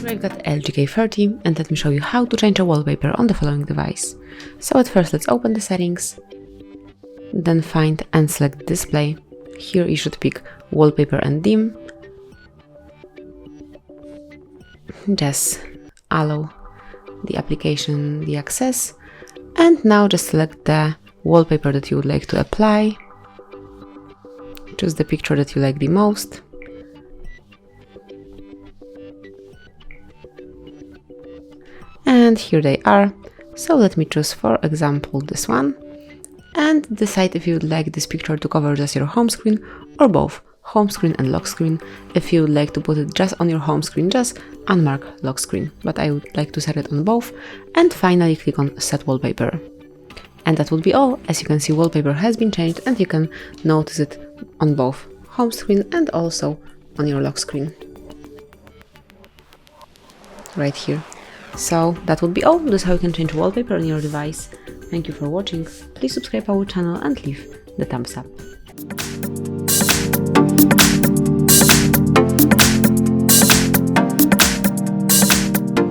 I've got LG K30 and let me show you how to change a wallpaper on the following device. So at first let's open the settings, then find and select display. Here you should pick wallpaper and dim. Just allow the application the access, and now just select the wallpaper that you would like to apply. Choose the picture that you like the most. And here they are. So let me choose, for example, this one, and decide if you would like this picture to cover just your home screen or both home screen and lock screen. If you would like to put it just on your home screen, just unmark lock screen, but I would like to set it on both, and finally click on set wallpaper. And that would be all. As you can see, wallpaper has been changed and you can notice it on both home screen and also on your lock screen right here. So that would be all. This is how you can change wallpaper on your device. Thank you for watching. Please subscribe our channel and leave the thumbs up.